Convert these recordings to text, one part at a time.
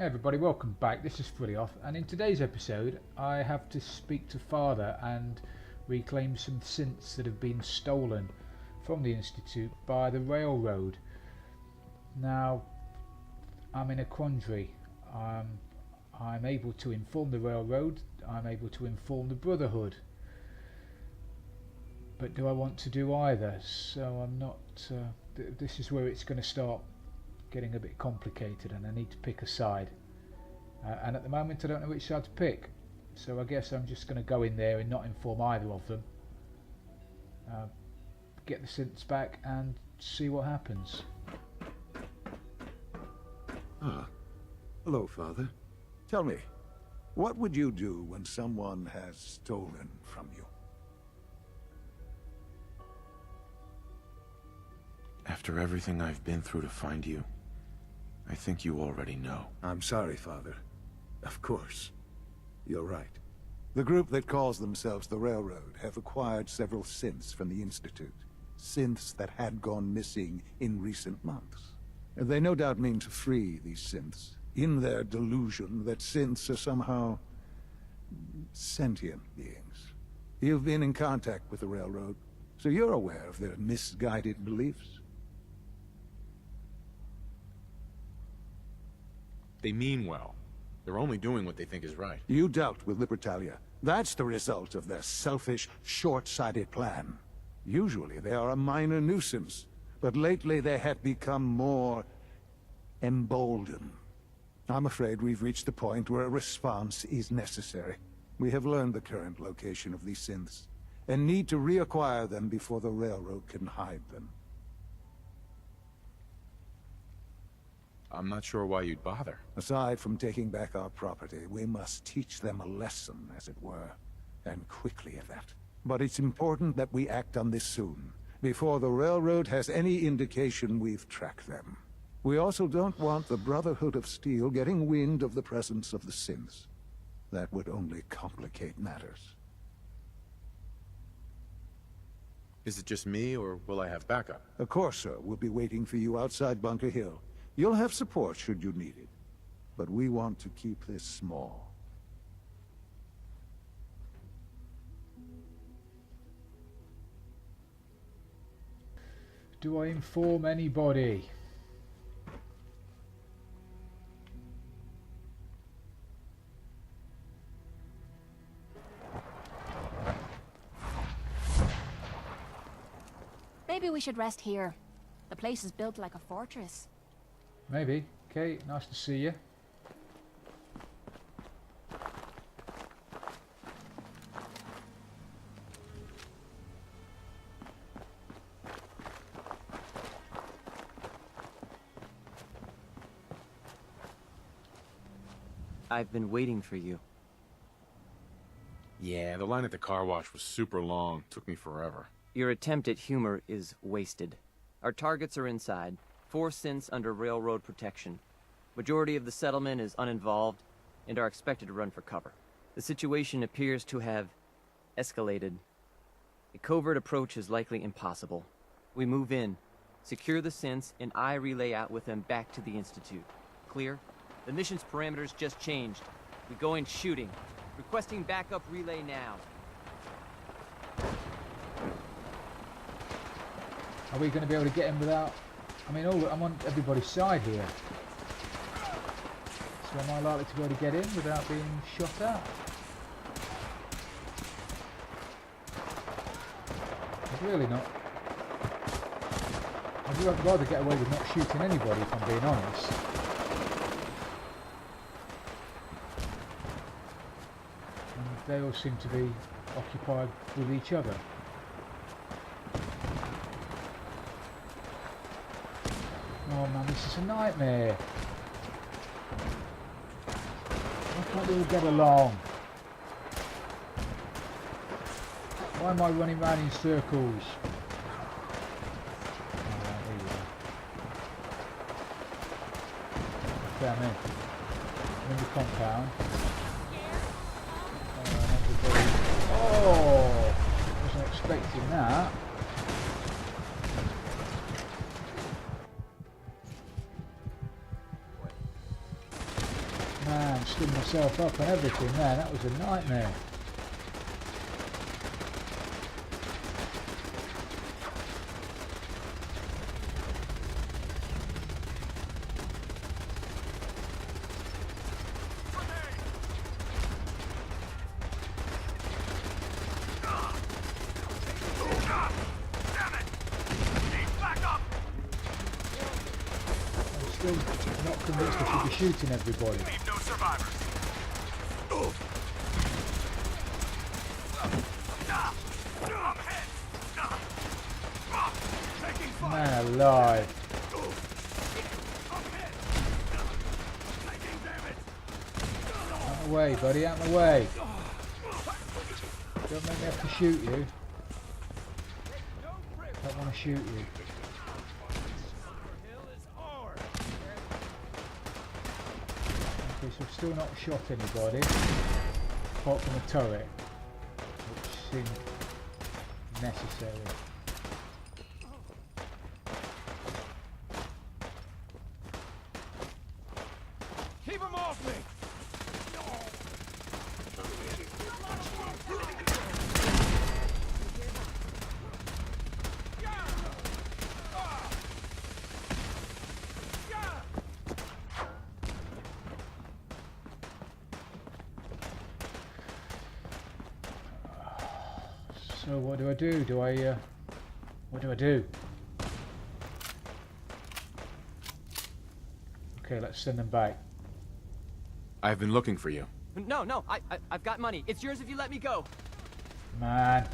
Hey everybody, welcome back. This is Fully Off, and in today's episode I have to speak to Father and reclaim some synths that have been stolen from the Institute by the Railroad. Now, I'm in a quandary. I'm able to inform the Railroad, I'm able to inform the Brotherhood, but do I want to do either? So I'm not... this is where it's going to start getting a bit complicated, and I need to pick a side, and at the moment I don't know which side to pick, so I guess I'm just going to go in there and not inform either of them, get the synths back and see what happens. Hello, Father. Tell me, what would you do when someone has stolen from you? After everything I've been through to find you, I think you already know. I'm sorry, Father. Of course. You're right. The group that calls themselves the Railroad have acquired several synths from the Institute. Synths that had gone missing in recent months. And they no doubt mean to free these synths, in their delusion that synths are somehow sentient beings. You've been in contact with the Railroad, so you're aware of their misguided beliefs. They mean well. They're only doing what they think is right. You dealt with Libertalia. That's the result of their selfish, short-sighted plan. Usually they are a minor nuisance, but lately they have become more emboldened. I'm afraid we've reached the point where a response is necessary. We have learned the current location of these synths, and need to reacquire them before the Railroad can hide them. I'm not sure why you'd bother. Aside from taking back our property, we must teach them a lesson, as it were, and quickly at that. But it's important that we act on this soon, before the Railroad has any indication we've tracked them. We also don't want the Brotherhood of Steel getting wind of the presence of the synths. That would only complicate matters. Is it just me, or will I have backup? Of course, sir. We'll be waiting for you outside Bunker Hill. You'll have support should you need it. But we want to keep this small. Do I inform anybody? Maybe we should rest here. The place is built like a fortress. Maybe. Okay, nice to see you. I've been waiting for you. Yeah, the line at the car wash was super long. Took me forever. Your attempt at humor is wasted. Our targets are inside. 4 synths under Railroad protection. Majority of the settlement is uninvolved and are expected to run for cover. The situation appears to have escalated. A covert approach is likely impossible. We move in, secure the synths, and I relay out with them back to the Institute. Clear? The mission's parameters just changed. We go in shooting. Requesting backup relay now. Are we going to be able to get him without... I mean, I'm on everybody's side here. So am I likely to be able to get in without being shot at? I'd really not. I'd rather get away with not shooting anybody, if I'm being honest. And they all seem to be occupied with each other. Oh man, this is a nightmare. Why can't they all get along? Why am I running around in circles? Alright, there you are. Okay, I'm in. I'm in the compound. Oh! Wasn't expecting that. myself up and everything there. That was a nightmare. Still not convinced I should be shooting everybody. Leave no survivors. Man alive. Out of the way, buddy, out of the way. Don't make me have to shoot you. Don't want to shoot you. Okay, so I've still not shot anybody, apart from a turret, which seemed necessary. Keep him off me! So what do I do? What do I do? Okay, let's send them back. I've been looking for you. No, I've got money. It's yours if you let me go. Man.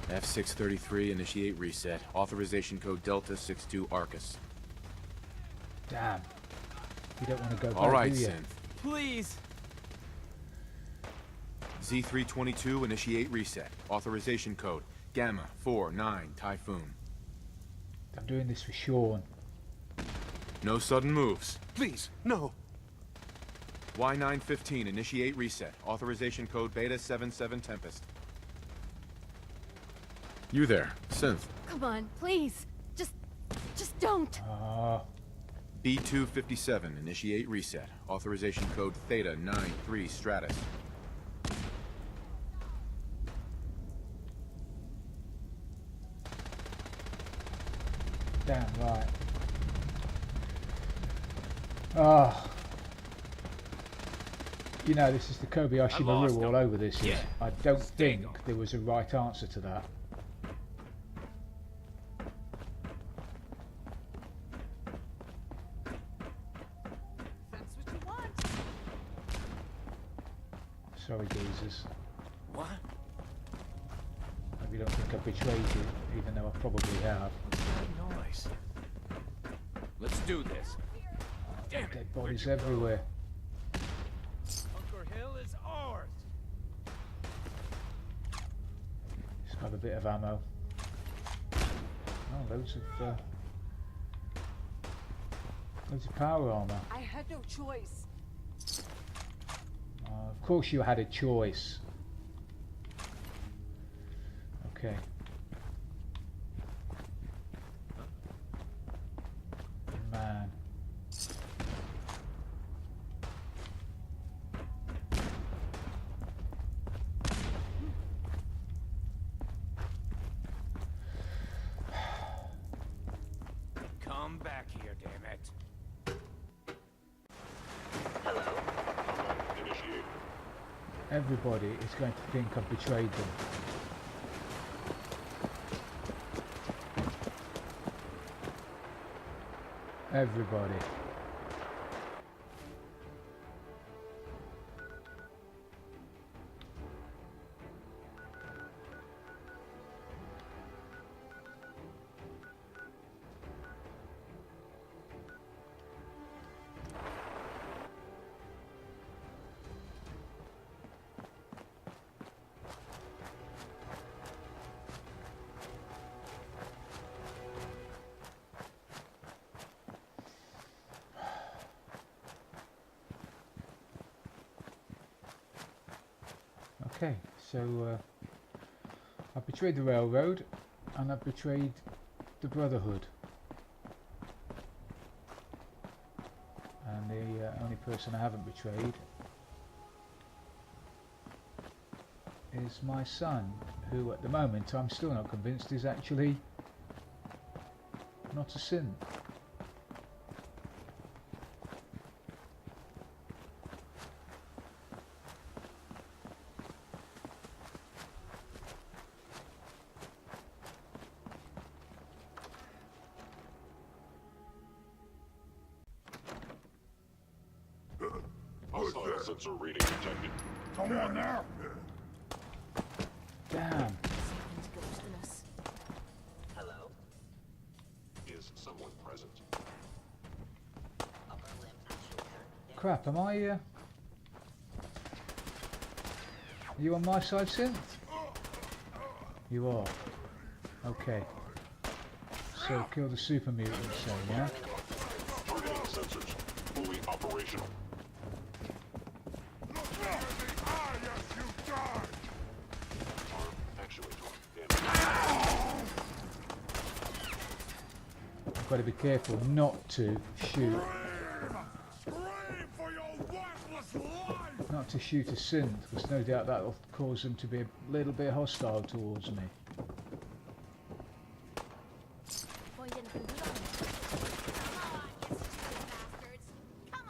F633, initiate reset. Authorization code Delta 62 Arcus. Damn. You don't want to go back, All right, do you? Synth. Please. Z322, initiate reset. Authorization code Gamma 49 Typhoon. I'm doing this for Shaun. No sudden moves. Please, no. Y915, initiate reset. Authorization code Beta 77 Tempest. You there, Synth. Come on, please. Just don't. Ah, B257, initiate reset. Authorization code Theta 93 Stratus. damn right. Ah. You know, this is the Kobayashi lost Maru him. all over this. Yeah. I don't think there was a right answer to that. That's what you want. Sorry, geezers. What? Hope you don't think I betrayed you, even though I probably have. What's that noise? Let's do this. Damn it. Dead bodies everywhere. Bunker Hill is ours. Just got a bit of ammo. Oh, loads of power armor. I had no choice. Of course you had a choice. Okay. Man. Come back here, damn it. Everybody is going to think I've betrayed them. Everybody. Okay, so I've betrayed the railroad and I've betrayed the Brotherhood. And the only person I haven't betrayed is my son, who at the moment I'm still not convinced is actually not a synth. Hostile sensor reading detected. Someone there? Damn. Something's ghosting us. Hello? Is someone present? Crap, am I are you on my side, synth? You are. Okay. So kill the super mutants then, yeah? Targeting sensors. Fully operational. Arm actuator. Damage. I've got to be careful not to shoot. Not to shoot a synth, because no doubt that'll cause them to be a little bit hostile towards me. Find anything good on it? Come on, you stupid bastards! Come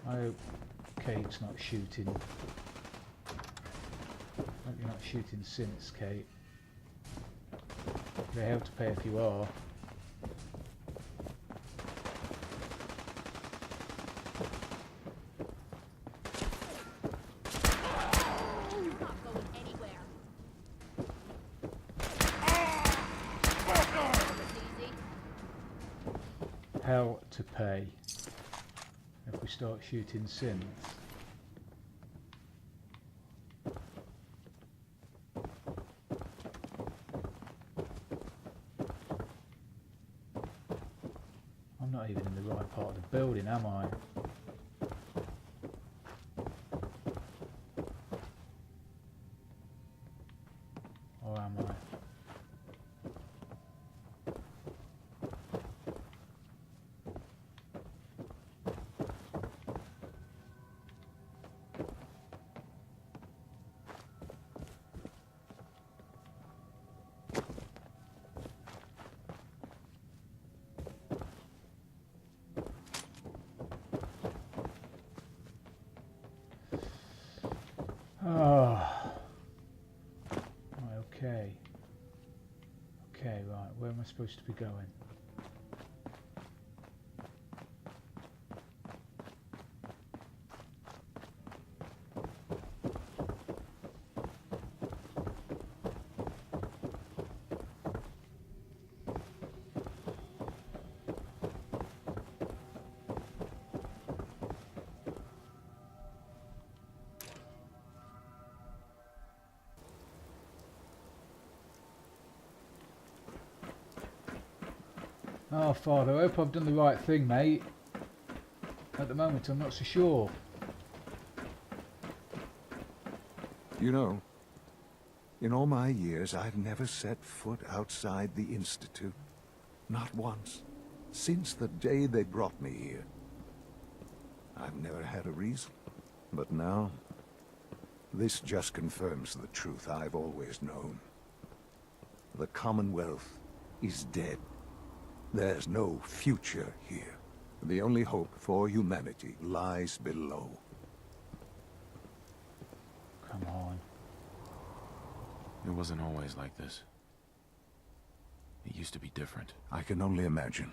on! I hope Kate's not shooting. I hope you're not shooting synths, Kate. They have to pay if you are. You're not going anywhere. It's easy. Hell to pay if we start shooting synths. I'm not even in the right part of the building, am I? Or am I? Oh. Right, okay. Okay, right, where am I supposed to be going? Oh, Father, I hope I've done the right thing, mate. At the moment, I'm not so sure. You know, in all my years, I've never set foot outside the Institute. Not once. Since the day they brought me here. I've never had a reason. But now, this just confirms the truth I've always known. The Commonwealth is dead. There's no future here. The only hope for humanity lies below. Come on. It wasn't always like this. It used to be different. I can only imagine.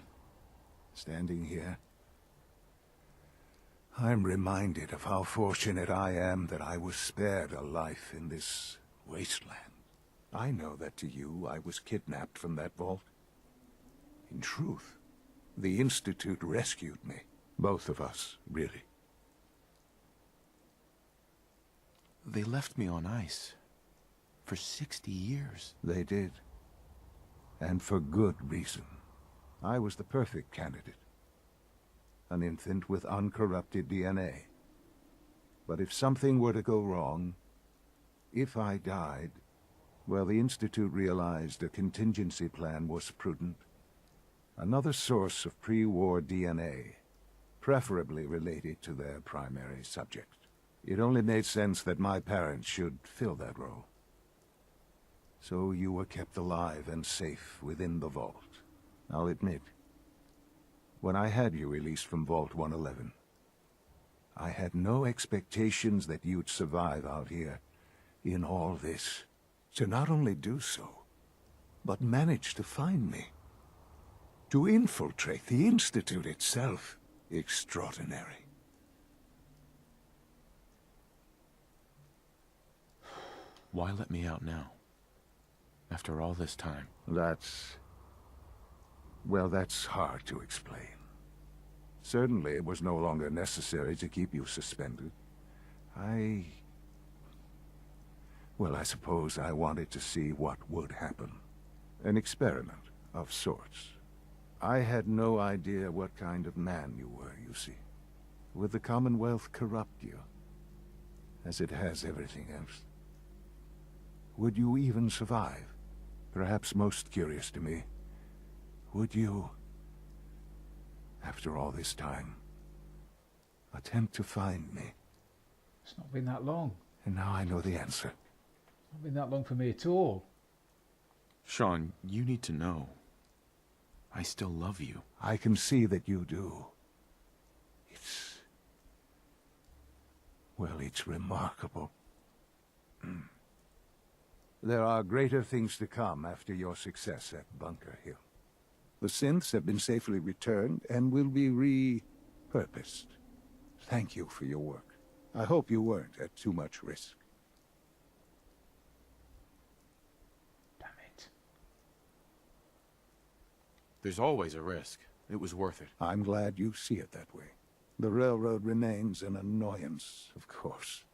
Standing here, I'm reminded of how fortunate I am that I was spared a life in this wasteland. I know that to you, I was kidnapped from that vault. In truth, the Institute rescued me. Both of us, really. They left me on ice. For 60 years. They did. And for good reason. I was the perfect candidate. An infant with uncorrupted DNA. But if something were to go wrong, if I died, well, the Institute realized a contingency plan was prudent. Another source of pre-war DNA. preferably related to their primary subject. It only made sense that my parents should fill that role. So you were kept alive and safe within the vault. I'll admit, when I had you released from Vault 111, I had no expectations that you'd survive out here in all this. To not only do so, but manage to find me. To infiltrate the Institute itself. Extraordinary. Why let me out now? After all this time. Well, that's hard to explain. Certainly it was no longer necessary to keep you suspended. Well, I suppose I wanted to see what would happen. An experiment of sorts. I had no idea what kind of man you were, you see. Would the Commonwealth corrupt you? As it has everything else? Would you even survive? Perhaps most curious to me, would you, after all this time, attempt to find me? It's not been that long. And now I know the answer. It's not been that long for me at all. Shaun, you need to know. I still love you. I can see that you do. Well, it's remarkable. There are greater things to come after your success at Bunker Hill. The Synths have been safely returned and will be repurposed. Thank you for your work. I hope you weren't at too much risk. Damn it. There's always a risk. It was worth it. I'm glad you see it that way. The railroad remains an annoyance, of course.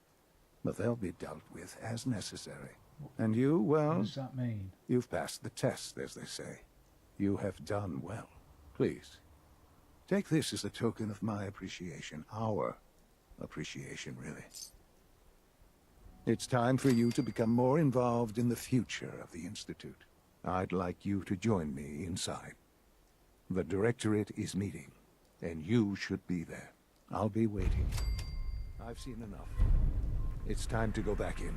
But they'll be dealt with as necessary. And you, What well, does that mean? you've passed the test, as they say. You have done well. Please, take this as a token of my appreciation. Our appreciation, really. It's time for you to become more involved in the future of the Institute. I'd like you to join me inside. The Directorate is meeting, and you should be there. I'll be waiting. I've seen enough. It's time to go back in.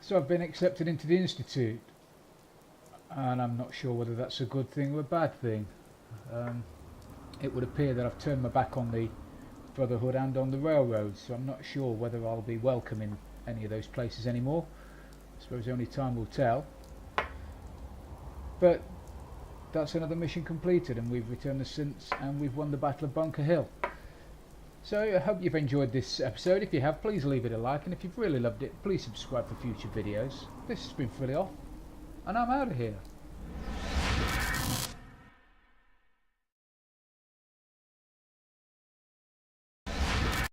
So I've been accepted into the Institute, and I'm not sure whether that's a good thing or a bad thing. It would appear that I've turned my back on the Brotherhood and on the railroad, so I'm not sure whether I'll be welcome in any of those places anymore. I suppose only time will tell. But that's another mission completed, and we've returned the Synths and we've won the Battle of Bunker Hill. So I hope you've enjoyed this episode. If you have, please leave it a like, and if you've really loved it, please subscribe for future videos. This has been Fully Off, and I'm out of here.